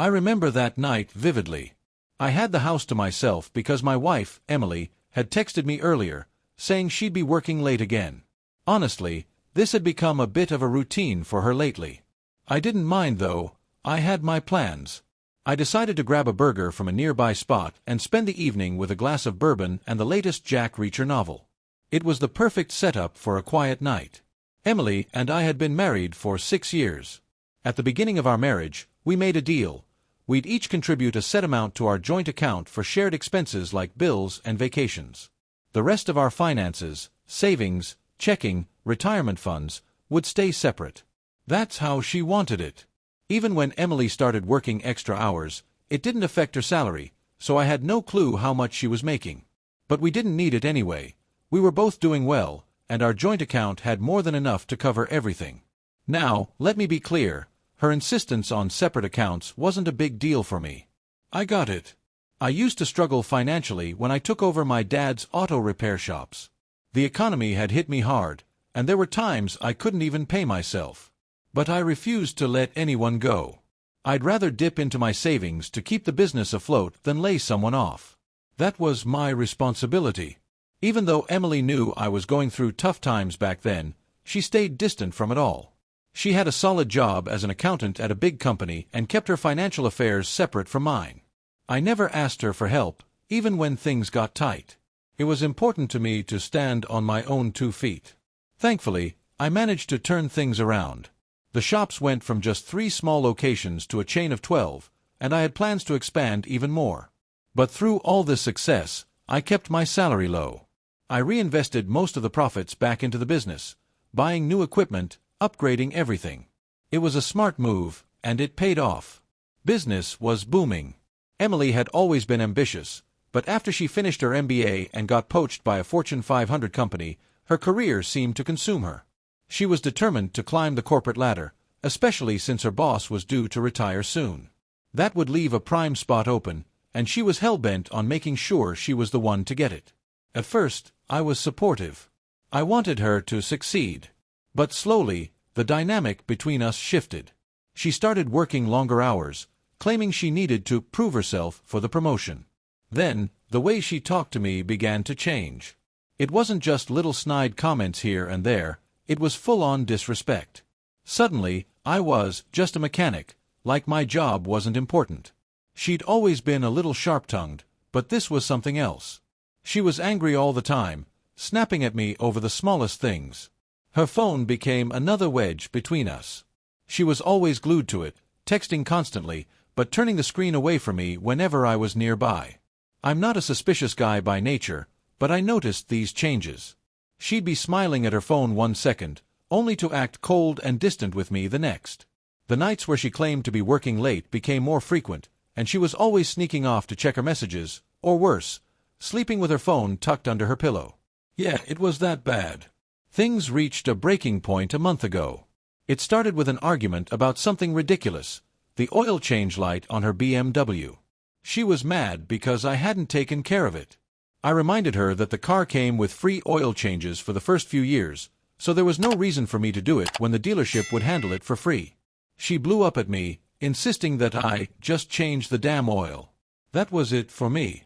I remember that night vividly. I had the house to myself because my wife, Emily, had texted me earlier, saying she'd be working late again. Honestly, this had become a bit of a routine for her lately. I didn't mind though. I had my plans. I decided to grab a burger from a nearby spot and spend the evening with a glass of bourbon and the latest Jack Reacher novel. It was the perfect setup for a quiet night. Emily and I had been married for 6 years. At the beginning of our marriage, we made a deal. We'd each contribute a set amount to our joint account for shared expenses like bills and vacations. The rest of our finances, savings, checking, retirement funds, would stay separate. That's how she wanted it. Even when Emily started working extra hours, it didn't affect her salary, so I had no clue how much she was making. But we didn't need it anyway. We were both doing well, and our joint account had more than enough to cover everything. Now, let me be clear, her insistence on separate accounts wasn't a big deal for me. I got it. I used to struggle financially when I took over my dad's auto repair shops. The economy had hit me hard, and there were times I couldn't even pay myself. But I refused to let anyone go. I'd rather dip into my savings to keep the business afloat than lay someone off. That was my responsibility. Even though Emily knew I was going through tough times back then, she stayed distant from it all. She had a solid job as an accountant at a big company and kept her financial affairs separate from mine. I never asked her for help, even when things got tight. It was important to me to stand on my own 2 feet. Thankfully, I managed to turn things around. The shops went from just 3 small locations to a chain of 12, and I had plans to expand even more. But through all this success, I kept my salary low. I reinvested most of the profits back into the business, buying new equipment, upgrading everything. It was a smart move, and it paid off. Business was booming. Emily had always been ambitious, but after she finished her MBA and got poached by a Fortune 500 company, her career seemed to consume her. She was determined to climb the corporate ladder, especially since her boss was due to retire soon. That would leave a prime spot open, and she was hell-bent on making sure she was the one to get it. At first, I was supportive. I wanted her to succeed. But slowly, the dynamic between us shifted. She started working longer hours, claiming she needed to prove herself for the promotion. Then, the way she talked to me began to change. It wasn't just little snide comments here and there. It was full-on disrespect. Suddenly, I was just a mechanic, like my job wasn't important. She'd always been a little sharp-tongued, but this was something else. She was angry all the time, snapping at me over the smallest things. Her phone became another wedge between us. She was always glued to it, texting constantly, but turning the screen away from me whenever I was nearby. I'm not a suspicious guy by nature, but I noticed these changes. She'd be smiling at her phone 1 second, only to act cold and distant with me the next. The nights where she claimed to be working late became more frequent, and she was always sneaking off to check her messages, or worse, sleeping with her phone tucked under her pillow. Yeah, it was that bad. Things reached a breaking point a month ago. It started with an argument about something ridiculous, the oil change light on her BMW. She was mad because I hadn't taken care of it. I reminded her that the car came with free oil changes for the first few years, so there was no reason for me to do it when the dealership would handle it for free. She blew up at me, insisting that I just change the damn oil. That was it for me.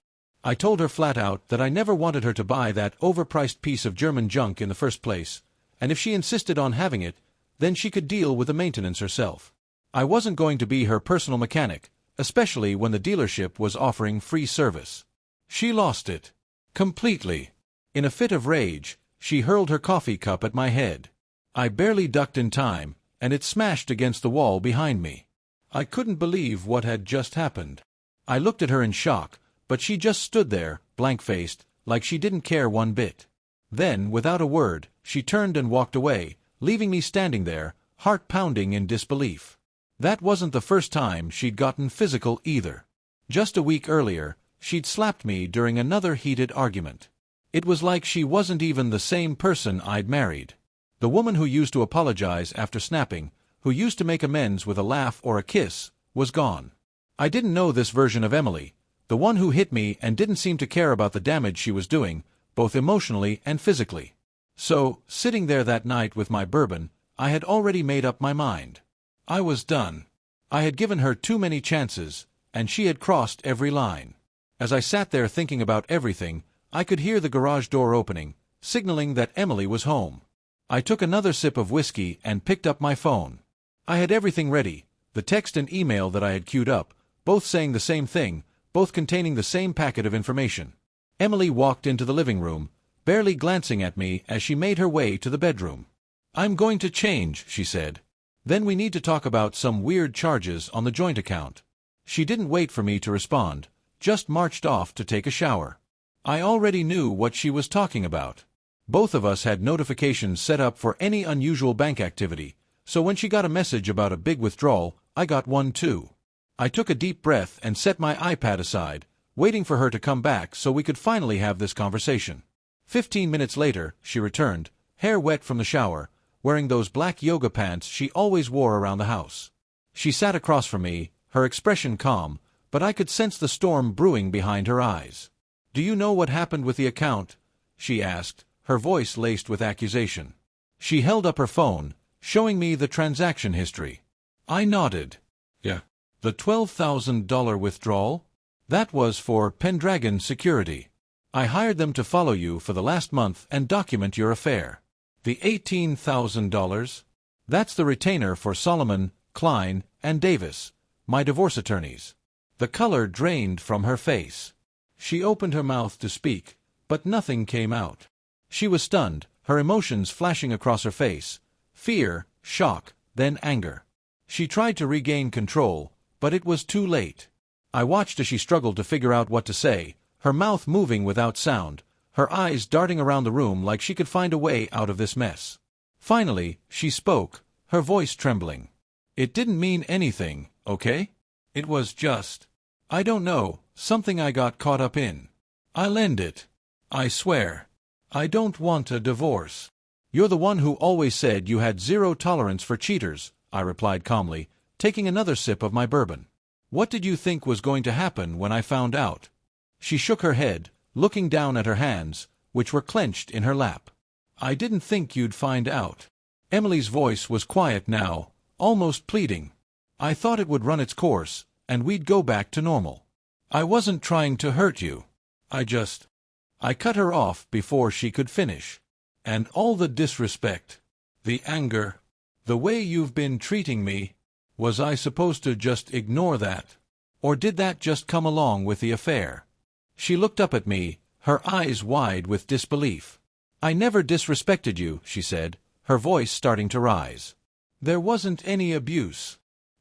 I told her flat out that I never wanted her to buy that overpriced piece of German junk in the first place, and if she insisted on having it, then she could deal with the maintenance herself. I wasn't going to be her personal mechanic, especially when the dealership was offering free service. She lost it. Completely. In a fit of rage, she hurled her coffee cup at my head. I barely ducked in time, and it smashed against the wall behind me. I couldn't believe what had just happened. I looked at her in shock, but she just stood there, blank-faced, like she didn't care one bit. Then, without a word, she turned and walked away, leaving me standing there, heart pounding in disbelief. That wasn't the first time she'd gotten physical either. Just a week earlier, she'd slapped me during another heated argument. It was like she wasn't even the same person I'd married. The woman who used to apologize after snapping, who used to make amends with a laugh or a kiss, was gone. I didn't know this version of Emily, the one who hit me and didn't seem to care about the damage she was doing, both emotionally and physically. So, sitting there that night with my bourbon, I had already made up my mind. I was done. I had given her too many chances, and she had crossed every line. As I sat there thinking about everything, I could hear the garage door opening, signaling that Emily was home. I took another sip of whiskey and picked up my phone. I had everything ready, the text and email that I had queued up, both saying the same thing, both containing the same packet of information. Emily walked into the living room, barely glancing at me as she made her way to the bedroom. "I'm going to change," she said. "Then we need to talk about some weird charges on the joint account." She didn't wait for me to respond, just marched off to take a shower. I already knew what she was talking about. Both of us had notifications set up for any unusual bank activity, so when she got a message about a big withdrawal, I got one too. I took a deep breath and set my iPad aside, waiting for her to come back so we could finally have this conversation. 15 minutes later, she returned, hair wet from the shower, wearing those black yoga pants she always wore around the house. She sat across from me, her expression calm, but I could sense the storm brewing behind her eyes. "Do you know what happened with the account?" she asked, her voice laced with accusation. She held up her phone, showing me the transaction history. I nodded. "Yeah. The $12,000 withdrawal? That was for Pendragon Security. I hired them to follow you for the last month and document your affair. The $18,000? That's the retainer for Solomon, Klein, and Davis, my divorce attorneys." The color drained from her face. She opened her mouth to speak, but nothing came out. She was stunned, her emotions flashing across her face. Fear, shock, then anger. She tried to regain control, but it was too late. I watched as she struggled to figure out what to say, her mouth moving without sound, her eyes darting around the room like she could find a way out of this mess. Finally, she spoke, her voice trembling. "It didn't mean anything, okay? It was just, I don't know, something I got caught up in. I'll end it. I swear. I don't want a divorce." "You're the one who always said you had zero tolerance for cheaters," I replied calmly, taking another sip of my bourbon. "What did you think was going to happen when I found out?" She shook her head, looking down at her hands, which were clenched in her lap. "I didn't think you'd find out." Emily's voice was quiet now, almost pleading. "I thought it would run its course, and we'd go back to normal. I wasn't trying to hurt you. I cut her off before she could finish. And all the disrespect, the anger, the way you've been treating me, was I supposed to just ignore that? Or did that just come along with the affair?" She looked up at me, her eyes wide with disbelief. "I never disrespected you," she said, her voice starting to rise. "There wasn't any abuse."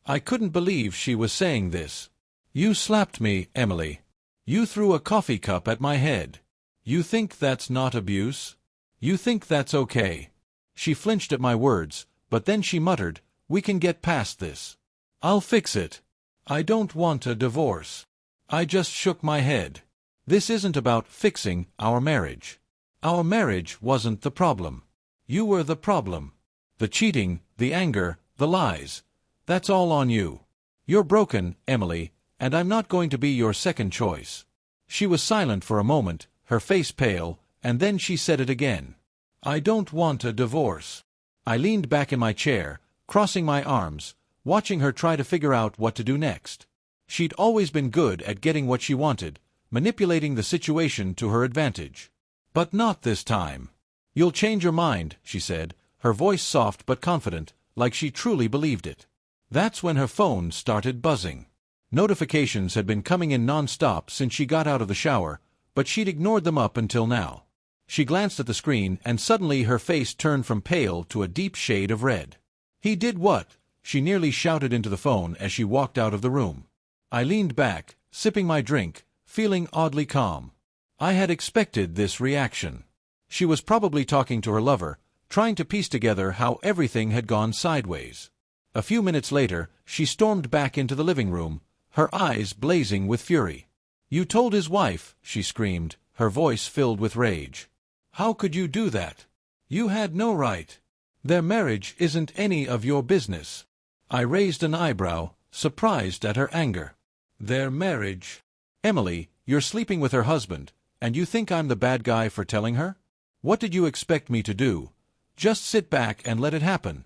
I couldn't believe she was saying this. "You slapped me, Emily. You threw a coffee cup at my head. You think that's not abuse? You think that's okay?" She flinched at my words, but then she muttered, "We can get past this. I'll fix it. I don't want a divorce." I just shook my head. "This isn't about fixing our marriage. Our marriage wasn't the problem. You were the problem. The cheating, the anger, the lies. That's all on you. You're broken, Emily, and I'm not going to be your second choice." She was silent for a moment, her face pale, and then she said it again. "I don't want a divorce." I leaned back in my chair, crossing my arms, watching her try to figure out what to do next. She'd always been good at getting what she wanted, manipulating the situation to her advantage. But not this time. "You'll change your mind," she said, her voice soft but confident, like she truly believed it. That's when her phone started buzzing. Notifications had been coming in non-stop since she got out of the shower, but she'd ignored them up until now. She glanced at the screen and suddenly her face turned from pale to a deep shade of red. "He did what?" she nearly shouted into the phone as she walked out of the room. I leaned back, sipping my drink, feeling oddly calm. I had expected this reaction. She was probably talking to her lover, trying to piece together how everything had gone sideways. A few minutes later, she stormed back into the living room, her eyes blazing with fury. "You told his wife," she screamed, her voice filled with rage. "How could you do that? You had no right. Their marriage isn't any of your business." I raised an eyebrow, surprised at her anger. "Their marriage? Emily, you're sleeping with her husband, and you think I'm the bad guy for telling her? What did you expect me to do? Just sit back and let it happen?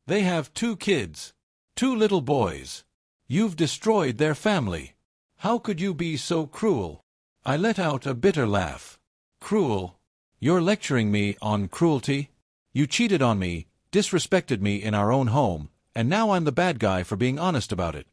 They have 2 kids. 2 little boys. You've destroyed their family. How could you be so cruel? I let out a bitter laugh. Cruel? You're lecturing me on cruelty? You cheated on me, disrespected me in our own home, and now I'm the bad guy for being honest about it.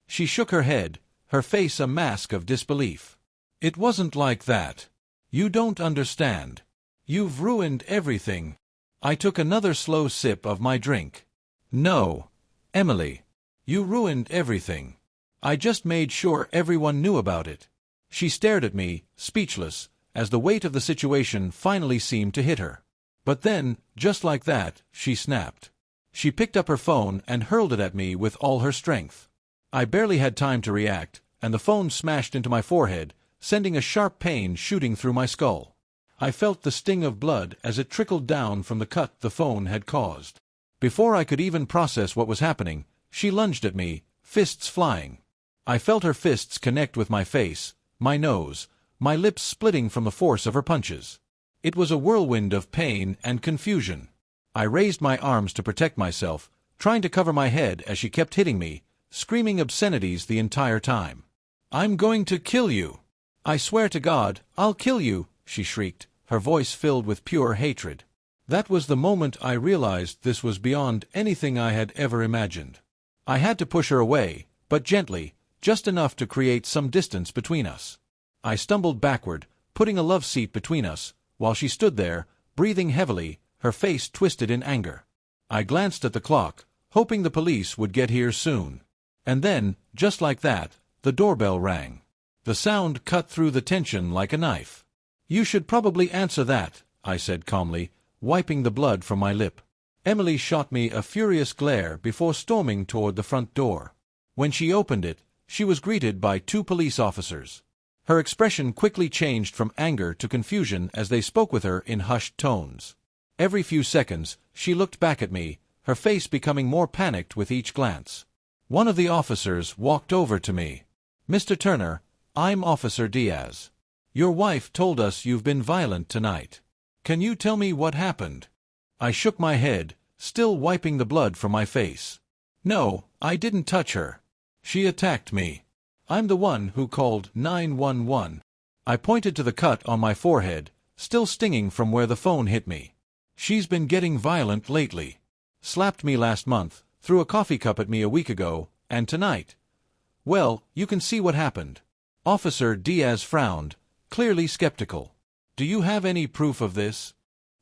She shook her head, her face a mask of disbelief. It wasn't like that. You don't understand. You've ruined everything. I took another slow sip of my drink. No, Emily. You ruined everything. I just made sure everyone knew about it. She stared at me, speechless, as the weight of the situation finally seemed to hit her. But then, just like that, she snapped. She picked up her phone and hurled it at me with all her strength. I barely had time to react, and the phone smashed into my forehead, sending a sharp pain shooting through my skull. I felt the sting of blood as it trickled down from the cut the phone had caused. Before I could even process what was happening, she lunged at me, fists flying. I felt her fists connect with my face, my nose, my lips splitting from the force of her punches. It was a whirlwind of pain and confusion. I raised my arms to protect myself, trying to cover my head as she kept hitting me, screaming obscenities the entire time. "I'm going to kill you! I swear to God, I'll kill you!" she shrieked, her voice filled with pure hatred. That was the moment I realized this was beyond anything I had ever imagined. I had to push her away, but gently, just enough to create some distance between us. I stumbled backward, putting a love seat between us, while she stood there, breathing heavily, her face twisted in anger. I glanced at the clock, hoping the police would get here soon. And then, just like that, the doorbell rang. The sound cut through the tension like a knife. "You should probably answer that," I said calmly, wiping the blood from my lip. Emily shot me a furious glare before storming toward the front door. When she opened it, she was greeted by 2 police officers. Her expression quickly changed from anger to confusion as they spoke with her in hushed tones. Every few seconds, she looked back at me, her face becoming more panicked with each glance. One of the officers walked over to me. "Mr. Turner, I'm Officer Diaz. Your wife told us you've been violent tonight. Can you tell me what happened?" I shook my head, still wiping the blood from my face. "No, I didn't touch her. She attacked me. I'm the one who called 911. I pointed to the cut on my forehead, still stinging from where the phone hit me. "She's been getting violent lately. Slapped me last month, threw a coffee cup at me a week ago, and tonight. Well, you can see what happened." Officer Diaz frowned, clearly skeptical. "Do you have any proof of this?"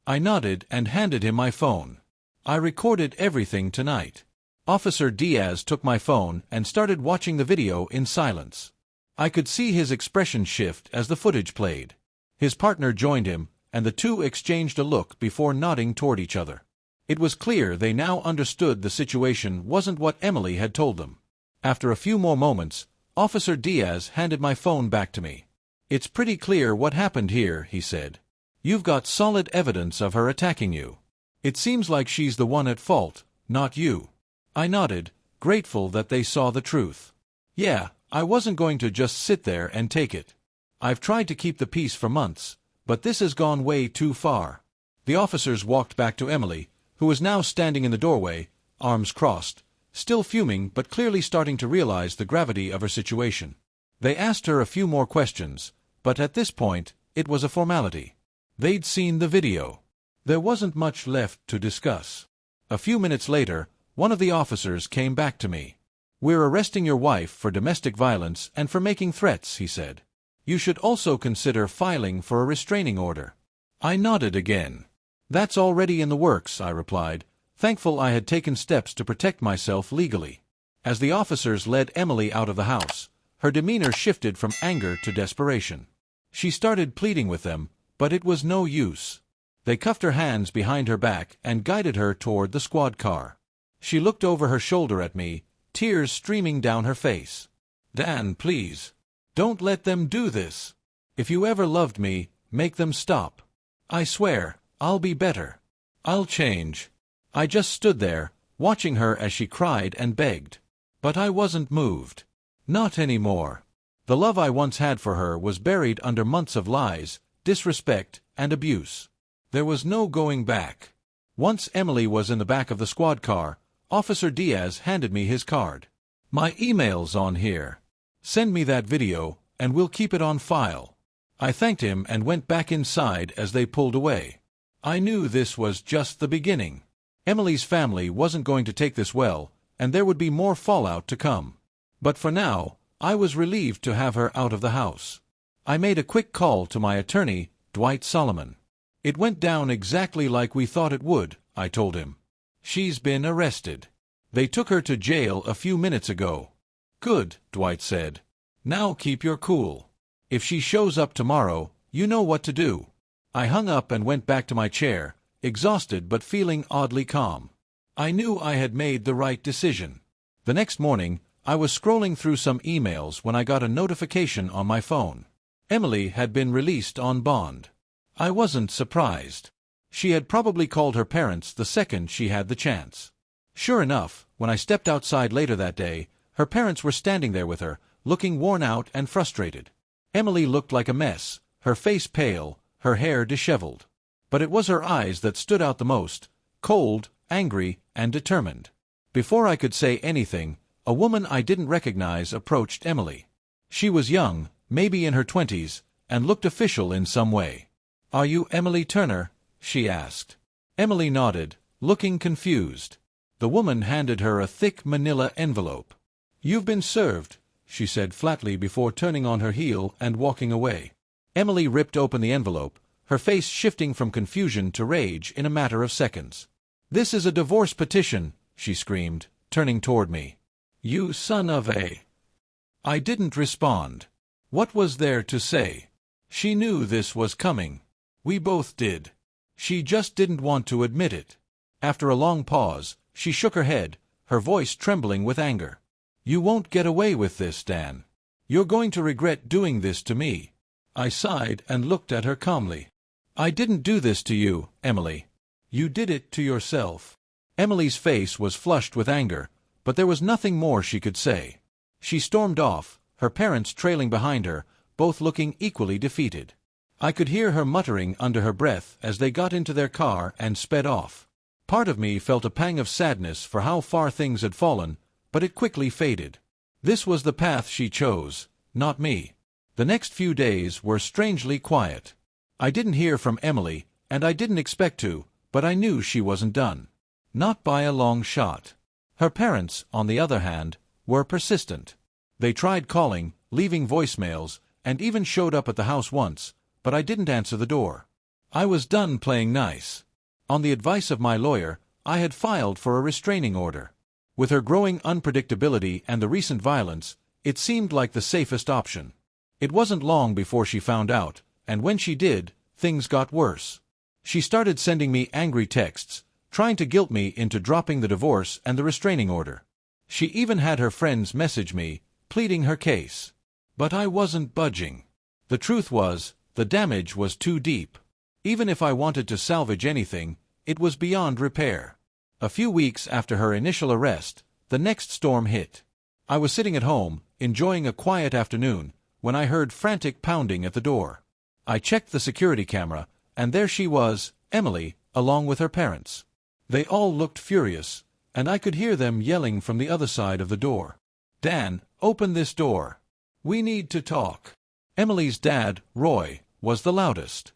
I nodded and handed him my phone. "I recorded everything tonight." Officer Diaz took my phone and started watching the video in silence. I could see his expression shift as the footage played. His partner joined him, and the 2 exchanged a look before nodding toward each other. It was clear they now understood the situation wasn't what Emily had told them. After a few more moments, Officer Diaz handed my phone back to me. "It's pretty clear what happened here," he said. "You've got solid evidence of her attacking you. It seems like she's the one at fault, not you." I nodded, grateful that they saw the truth. "Yeah, I wasn't going to just sit there and take it. I've tried to keep the peace for months, but this has gone way too far." The officers walked back to Emily, who was now standing in the doorway, arms crossed, still fuming but clearly starting to realize the gravity of her situation. They asked her a few more questions, but at this point, it was a formality. They'd seen the video. There wasn't much left to discuss. A few minutes later, one of the officers came back to me. "We're arresting your wife for domestic violence and for making threats," he said. "You should also consider filing for a restraining order." I nodded again. "That's already in the works," I replied, thankful I had taken steps to protect myself legally. As the officers led Emily out of the house, her demeanor shifted from anger to desperation. She started pleading with them, but it was no use. They cuffed her hands behind her back and guided her toward the squad car. She looked over her shoulder at me, tears streaming down her face. "Dan, please. Don't let them do this. If you ever loved me, make them stop. I swear, I'll be better. I'll change." I just stood there, watching her as she cried and begged. But I wasn't moved. Not anymore. The love I once had for her was buried under months of lies, disrespect, and abuse. There was no going back. Once Emily was in the back of the squad car, Officer Diaz handed me his card. My email's on here. Send me that video, and we'll keep it on file. I thanked him and went back inside as they pulled away. I knew this was just the beginning. Emily's family wasn't going to take this well, and there would be more fallout to come. But for now, I was relieved to have her out of the house. I made a quick call to my attorney, Dwight Solomon. It went down exactly like we thought it would, I told him. She's been arrested. They took her to jail a few minutes ago. Good, Dwight said. Now keep your cool. If she shows up tomorrow, you know what to do. I hung up and went back to my chair, exhausted but feeling oddly calm. I knew I had made the right decision. The next morning, I was scrolling through some emails when I got a notification on my phone. Emily had been released on bond. I wasn't surprised. She had probably called her parents the second she had the chance. Sure enough, when I stepped outside later that day, her parents were standing there with her, looking worn out and frustrated. Emily looked like a mess, her face pale, her hair disheveled. But it was her eyes that stood out the most, cold, angry, and determined. Before I could say anything, a woman I didn't recognize approached Emily. She was young, maybe in her 20s, and looked official in some way. "Are you Emily Turner?" she asked. Emily nodded, looking confused. The woman handed her a thick manila envelope. "You've been served," she said flatly before turning on her heel and walking away. Emily ripped open the envelope, her face shifting from confusion to rage in a matter of seconds. "This is a divorce petition," she screamed, turning toward me. "You son of a—" I didn't respond. What was there to say? She knew this was coming. We both did. She just didn't want to admit it. After a long pause, she shook her head, her voice trembling with anger. "You won't get away with this, Dan. You're going to regret doing this to me." I sighed and looked at her calmly. "I didn't do this to you, Emily. You did it to yourself." Emily's face was flushed with anger, but there was nothing more she could say. She stormed off, her parents trailing behind her, both looking equally defeated. I could hear her muttering under her breath as they got into their car and sped off. Part of me felt a pang of sadness for how far things had fallen, but it quickly faded. This was the path she chose, not me. The next few days were strangely quiet. I didn't hear from Emily, and I didn't expect to, but I knew she wasn't done. Not by a long shot. Her parents, on the other hand, were persistent. They tried calling, leaving voicemails, and even showed up at the house once, but I didn't answer the door. I was done playing nice. On the advice of my lawyer, I had filed for a restraining order. With her growing unpredictability and the recent violence, it seemed like the safest option. It wasn't long before she found out, and when she did, things got worse. She started sending me angry texts, trying to guilt me into dropping the divorce and the restraining order. She even had her friends message me, pleading her case. But I wasn't budging. The truth was, the damage was too deep. Even if I wanted to salvage anything, it was beyond repair. A few weeks after her initial arrest, the next storm hit. I was sitting at home, enjoying a quiet afternoon, when I heard frantic pounding at the door. I checked the security camera, and there she was, Emily, along with her parents. They all looked furious, and I could hear them yelling from the other side of the door. "Dan, open this door. We need to talk." Emily's dad, Roy, was the loudest.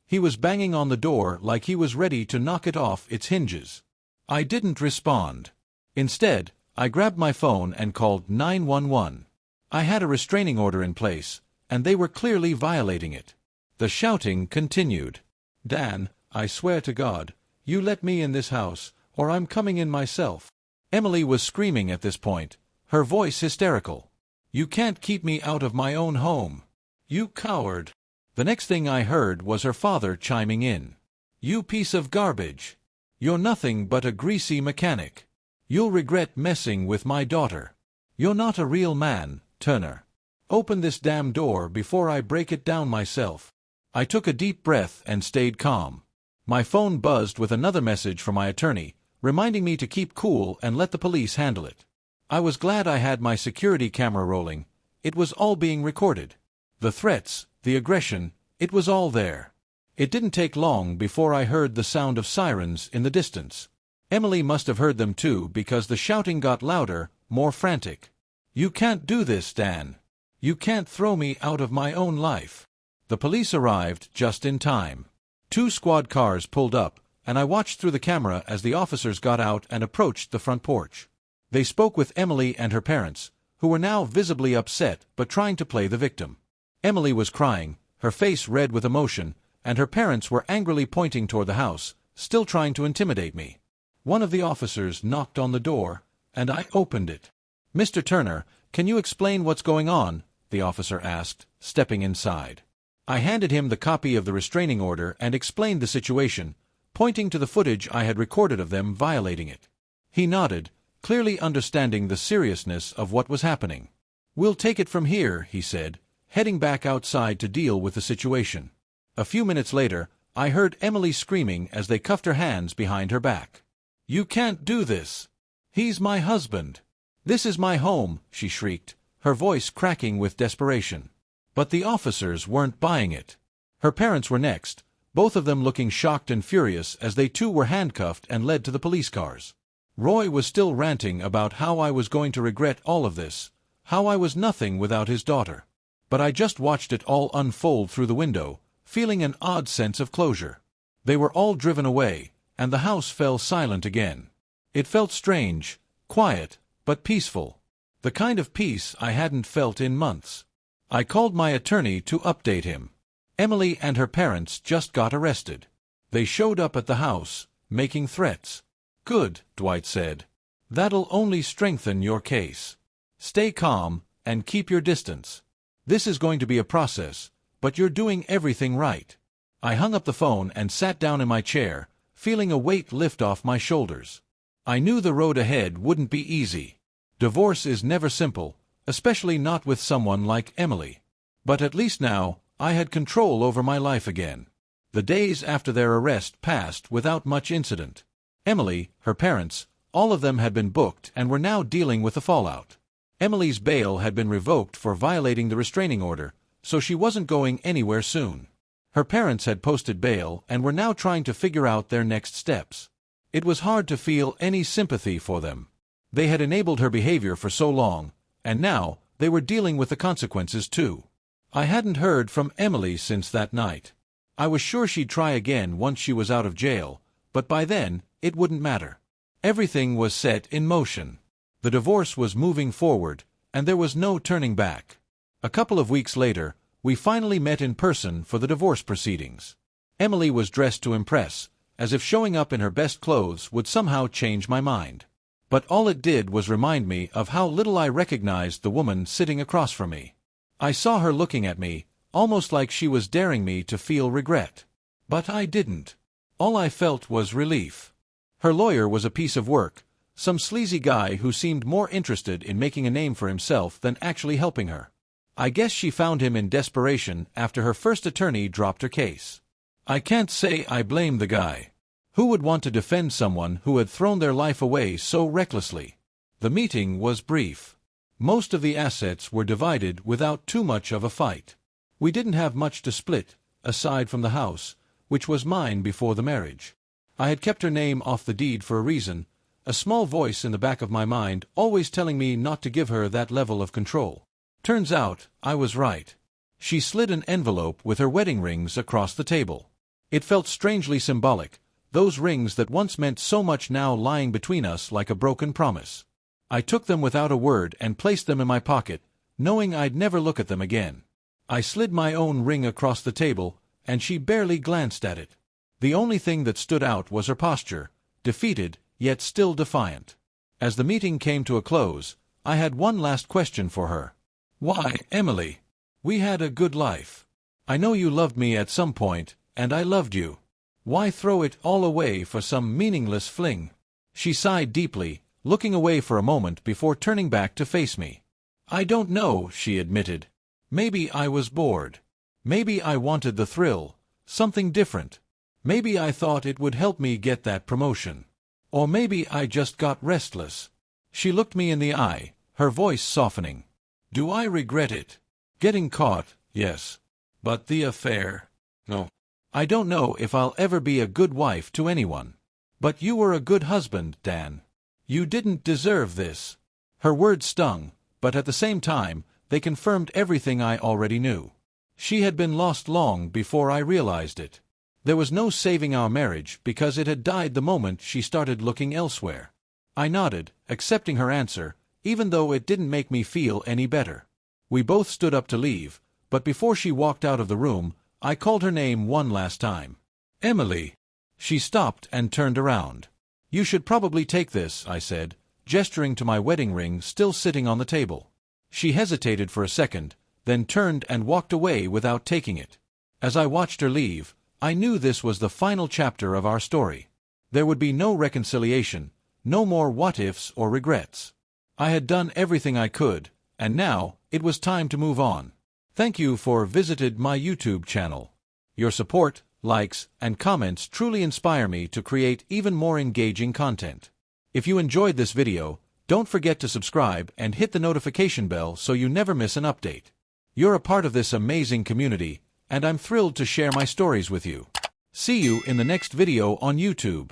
He was banging on the door like he was ready to knock it off its hinges. I didn't respond. Instead, I grabbed my phone and called 911. I had a restraining order in place, and they were clearly violating it. The shouting continued. "Dan, I swear to God, you let me in this house, or I'm coming in myself." Emily was screaming at this point, her voice hysterical. "You can't keep me out of my own home. You coward." The next thing I heard was her father chiming in. "You piece of garbage. You're nothing but a greasy mechanic. You'll regret messing with my daughter. You're not a real man, Turner. Open this damn door before I break it down myself." I took a deep breath and stayed calm. My phone buzzed with another message from my attorney, reminding me to keep cool and let the police handle it. I was glad I had my security camera rolling. It was all being recorded. The threats, the aggression, it was all there. It didn't take long before I heard the sound of sirens in the distance. Emily must have heard them too because the shouting got louder more frantic. "You can't do this, Dan. You can't throw me out of my own life." The police arrived just in time. 2 squad cars pulled up, and I watched through the camera as the officers got out and approached the front porch. They spoke with Emily and her parents, who were now visibly upset but trying to play the victim. Emily was crying, her face red with emotion, and her parents were angrily pointing toward the house, still trying to intimidate me. One of the officers knocked on the door, and I opened it. "Mr. Turner, can you explain what's going on?" the officer asked, stepping inside. I handed him the copy of the restraining order and explained the situation, pointing to the footage I had recorded of them violating it. He nodded, clearly understanding the seriousness of what was happening. "We'll take it from here," he said, heading back outside to deal with the situation. A few minutes later, I heard Emily screaming as they cuffed her hands behind her back. "You can't do this! He's my husband! This is my home!" she shrieked, her voice cracking with desperation. But the officers weren't buying it. Her parents were next, both of them looking shocked and furious as they too were handcuffed and led to the police cars. Roy was still ranting about how I was going to regret all of this, how I was nothing without his daughter. But I just watched it all unfold through the window, feeling an odd sense of closure. They were all driven away, and the house fell silent again. It felt strange, quiet, but peaceful. The kind of peace I hadn't felt in months. I called my attorney to update him. Emily and her parents just got arrested. They showed up at the house, making threats. "Good," Dwight said. "That'll only strengthen your case. Stay calm, and keep your distance. This is going to be a process, but you're doing everything right." I hung up the phone and sat down in my chair, feeling a weight lift off my shoulders. I knew the road ahead wouldn't be easy. Divorce is never simple, especially not with someone like Emily. But at least now, I had control over my life again. The days after their arrest passed without much incident. Emily, her parents, all of them had been booked and were now dealing with the fallout. Emily's bail had been revoked for violating the restraining order, so she wasn't going anywhere soon. Her parents had posted bail and were now trying to figure out their next steps. It was hard to feel any sympathy for them. They had enabled her behavior for so long, and now they were dealing with the consequences too. I hadn't heard from Emily since that night. I was sure she'd try again once she was out of jail, but by then, it wouldn't matter. Everything was set in motion. The divorce was moving forward, and there was no turning back. A couple of weeks later, we finally met in person for the divorce proceedings. Emily was dressed to impress, as if showing up in her best clothes would somehow change my mind. But all it did was remind me of how little I recognized the woman sitting across from me. I saw her looking at me, almost like she was daring me to feel regret. But I didn't. All I felt was relief. Her lawyer was a piece of work, some sleazy guy who seemed more interested in making a name for himself than actually helping her. I guess she found him in desperation after her first attorney dropped her case. I can't say I blame the guy. Who would want to defend someone who had thrown their life away so recklessly? The meeting was brief. Most of the assets were divided without too much of a fight. We didn't have much to split, aside from the house, which was mine before the marriage. I had kept her name off the deed for a reason, a small voice in the back of my mind always telling me not to give her that level of control. Turns out, I was right. She slid an envelope with her wedding rings across the table. It felt strangely symbolic, those rings that once meant so much now lying between us like a broken promise. I took them without a word and placed them in my pocket, knowing I'd never look at them again. I slid my own ring across the table, and she barely glanced at it. The only thing that stood out was her posture, defeated, yet still defiant. As the meeting came to a close, I had one last question for her. "Why, Emily? We had a good life. I know you loved me at some point, and I loved you. Why throw it all away for some meaningless fling?" She sighed deeply, looking away for a moment before turning back to face me. "I don't know," she admitted. "Maybe I was bored. Maybe I wanted the thrill, something different. Maybe I thought it would help me get that promotion. Or maybe I just got restless." She looked me in the eye, her voice softening. "Do I regret it? Getting caught, yes. But the affair? No. I don't know if I'll ever be a good wife to anyone. But you were a good husband, Dan. You didn't deserve this." Her words stung, but at the same time, they confirmed everything I already knew. She had been lost long before I realized it. There was no saving our marriage because it had died the moment she started looking elsewhere. I nodded, accepting her answer, even though it didn't make me feel any better. We both stood up to leave, but before she walked out of the room, I called her name one last time. Emily. She stopped and turned around. You should probably take this, I said, gesturing to my wedding ring still sitting on the table. She hesitated for a second, then turned and walked away without taking it. As I watched her leave, I knew this was the final chapter of our story. There would be no reconciliation, no more what-ifs or regrets. I had done everything I could, and now, it was time to move on. Thank you for visited my YouTube channel. Your support, likes, and comments truly inspire me to create even more engaging content. If you enjoyed this video, don't forget to subscribe and hit the notification bell so you never miss an update. You're a part of this amazing community, and I'm thrilled to share my stories with you. See you in the next video on YouTube.